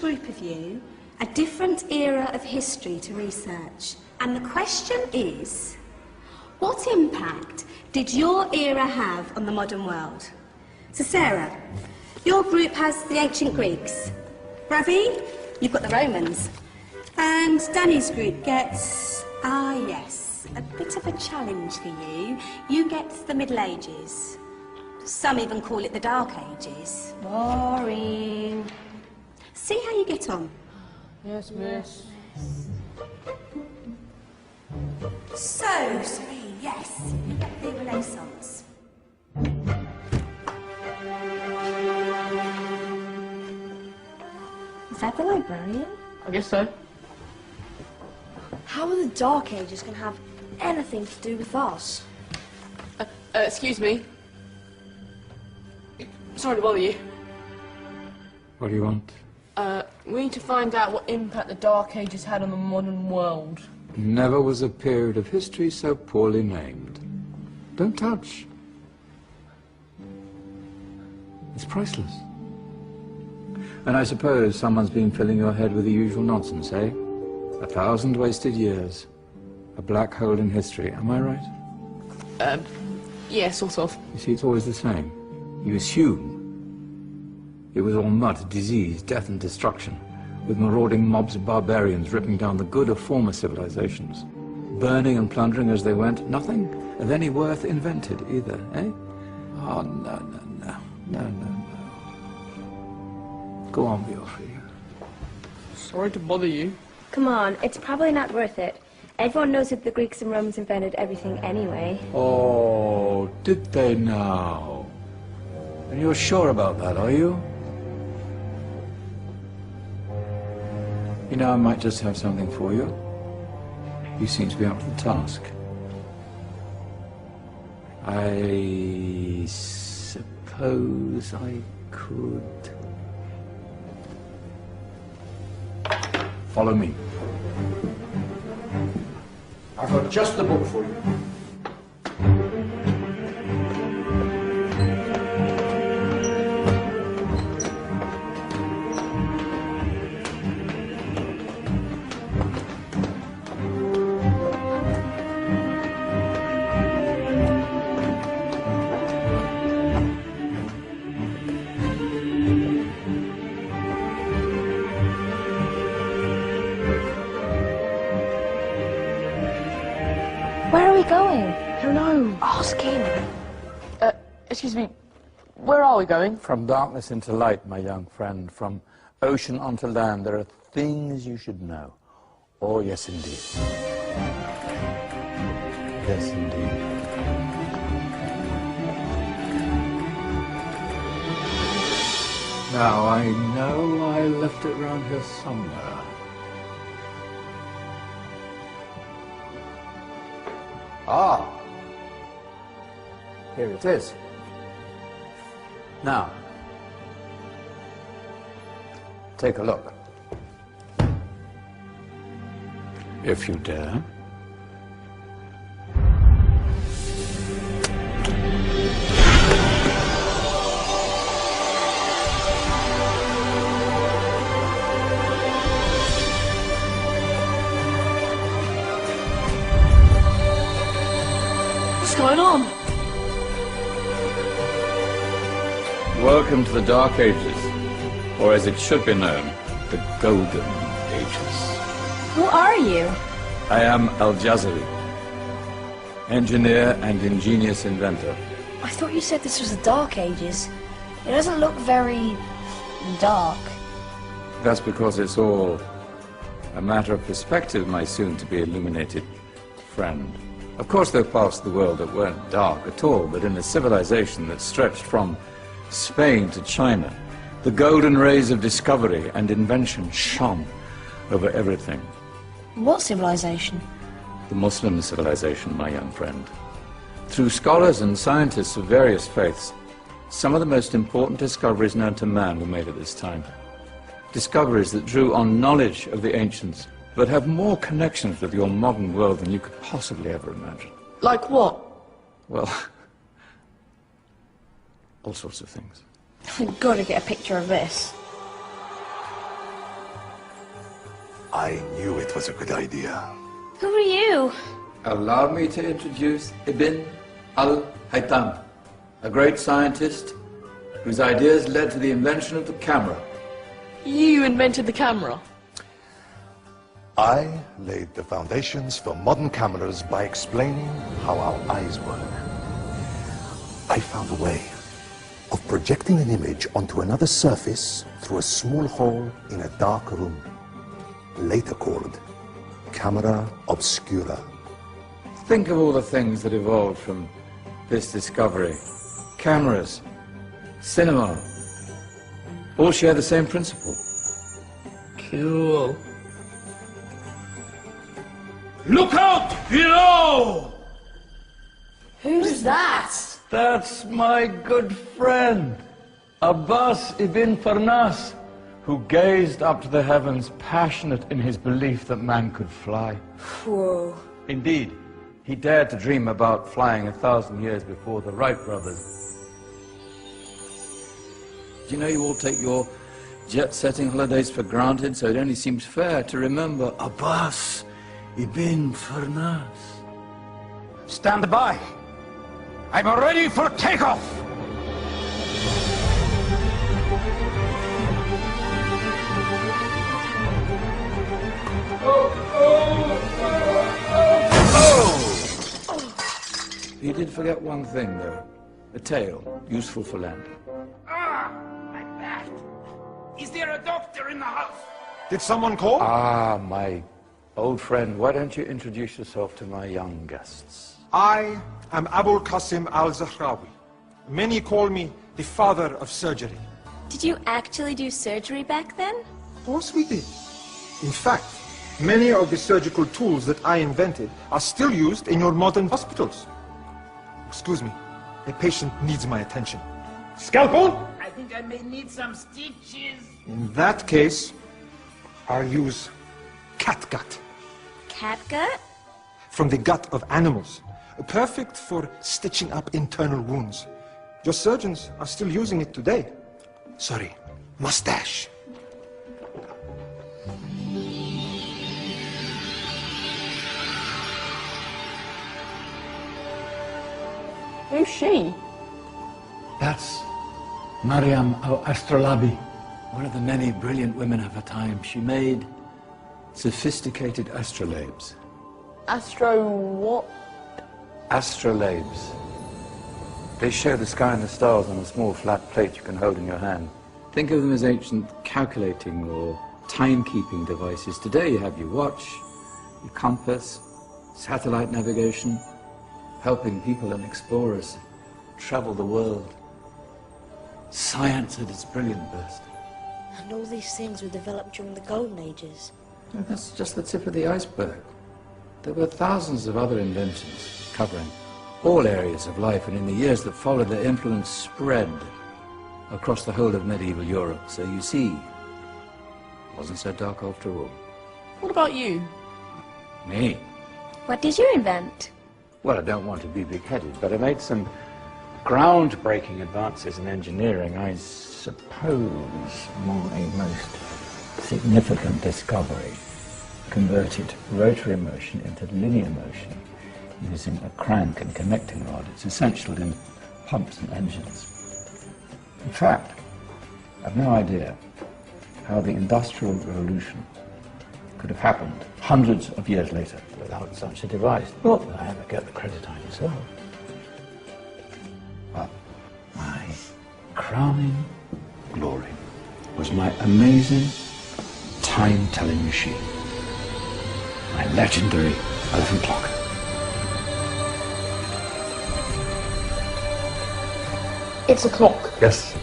group of you a different era of history to research. And the question is, what impact did your era have on the modern world? So Sarah, your group has the ancient Greeks. Ravi, you've got the Romans. And Danny's group gets, yes, a bit of a challenge for you. You get the Middle Ages. Some even call it the Dark Ages. Boring. See how you get on. Yes, miss. So, Serene, yes, you get the Renaissance. Is that the librarian? I guess so. How are the Dark Ages going to have anything to do with us? Excuse me. Sorry to bother you. What do you want? We need to find out what impact the Dark Ages had on the modern world. Never was a period of history so poorly named. Don't touch. It's priceless. And I suppose someone's been filling your head with the usual nonsense, eh? 1,000 wasted years. A black hole in history, am I right? Yeah, sort of. You see, it's always the same. You assume it was all mud, disease, death and destruction, with marauding mobs of barbarians ripping down the good of former civilizations, burning and plundering as they went. Nothing of any worth invented either, eh? Oh, no. Go on, Beatrice. Sorry to bother you. Come on, it's probably not worth it. Everyone knows that the Greeks and Romans invented everything anyway. Oh, did they now? And you're sure about that, are you? You know, I might just have something for you. You seem to be up to the task. I suppose I could... Follow me. I've got just the book for you. Where are we going? I don't know. Ask him. Excuse me. Where are we going? From darkness into light, my young friend. From ocean onto land. There are things you should know. Oh, yes, indeed. Yes, indeed. Now, I know I left it round here somewhere. Ah, here it is. Now, take a look. If you dare. What's going on? Welcome to the Dark Ages, or as it should be known, the Golden Ages. Who are you? I am Al-Jazari, engineer and ingenious inventor. I thought you said this was the Dark Ages. It doesn't look very dark. That's because it's all a matter of perspective, my soon-to-be illuminated friend. Of course, there are parts of the world that weren't dark at all, but in a civilization that stretched from Spain to China, the golden rays of discovery and invention shone over everything. What civilization? The Muslim civilization, my young friend. Through scholars and scientists of various faiths, some of the most important discoveries known to man were made at this time. Discoveries that drew on knowledge of the ancients, but have more connections with your modern world than you could possibly ever imagine. Like what? Well, all sorts of things. I've got to get a picture of this. I knew it was a good idea. Who are you? Allow me to introduce Ibn al-Haytham, a great scientist whose ideas led to the invention of the camera. You invented the camera? I laid the foundations for modern cameras by explaining how our eyes work. I found a way of projecting an image onto another surface through a small hole in a dark room, later called camera obscura. Think of all the things that evolved from this discovery. Cameras, cinema, all share the same principle. Cool. Look out below! Who's that? That's my good friend, Abbas ibn Farnas, who gazed up to the heavens, passionate in his belief that man could fly. Whoa. Indeed, he dared to dream about flying 1,000 years before the Wright brothers. Do you know you all take your jet-setting holidays for granted, so it only seems fair to remember Abbas ibn Farnas. Stand by. I'm ready for takeoff. You did forget one thing, though. A tail, useful for landing. Ah, my back. Is there a doctor in the house? Did someone call? Ah, my old friend, why don't you introduce yourself to my young guests? I am Abul Qasim al-Zahrawi. Many call me the father of surgery. Did you actually do surgery back then? Of course we did. In fact, many of the surgical tools that I invented are still used in your modern hospitals. Excuse me, a patient needs my attention. Scalpel? I think I may need some stitches. In that case, I'll use catgut. Catgut? From the gut of animals. Perfect for stitching up internal wounds. Your surgeons are still using it today. Sorry, mustache. Who's she? That's Maryam al-Astrolabi, one of the many brilliant women of her time. She made sophisticated astrolabes. Astro what? Astrolabes. They show the sky and the stars on a small flat plate you can hold in your hand. Think of them as ancient calculating or timekeeping devices. Today you have your watch, your compass, satellite navigation, helping people and explorers travel the world. Science at its brilliant best. And all these things were developed during the Golden Ages. And that's just the tip of the iceberg. There were thousands of other inventions covering all areas of life, and in the years that followed, their influence spread across the whole of medieval Europe. So you see, it wasn't so dark after all. What about you? Me? What did you invent? Well, I don't want to be big-headed, but I made some groundbreaking advances in engineering. I suppose my most significant discovery converted rotary motion into linear motion using a crank and connecting rod. It's essential in pumps and engines. In fact, I've no idea how the Industrial Revolution could have happened hundreds of years later without such a device. Not that I ever get the credit I deserve. But my crowning glory was my amazing time-telling machine, my legendary elephant clock. It's a clock. Yes.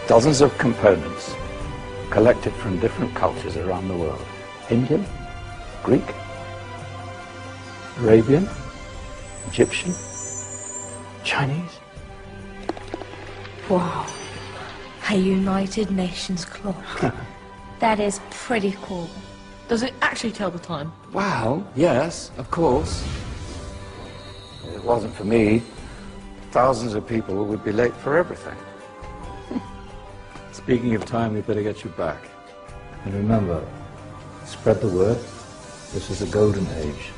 Dozens of components collected from different cultures around the world. Indian, Greek, Arabian, Egyptian, Chinese. Wow. A United Nations clock. That is pretty cool. Does it actually tell the time? Well, yes, of course. If it wasn't for me, thousands of people would be late for everything. Speaking of time, we better get you back. And remember, Spread the word. This is the golden age,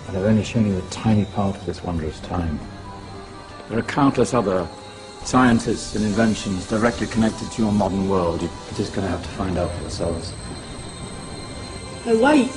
and I've only shown you a tiny part of this wondrous time. There are countless other scientists and inventions directly connected to your modern world. You're just going to have to find out for yourselves. Oh, wait.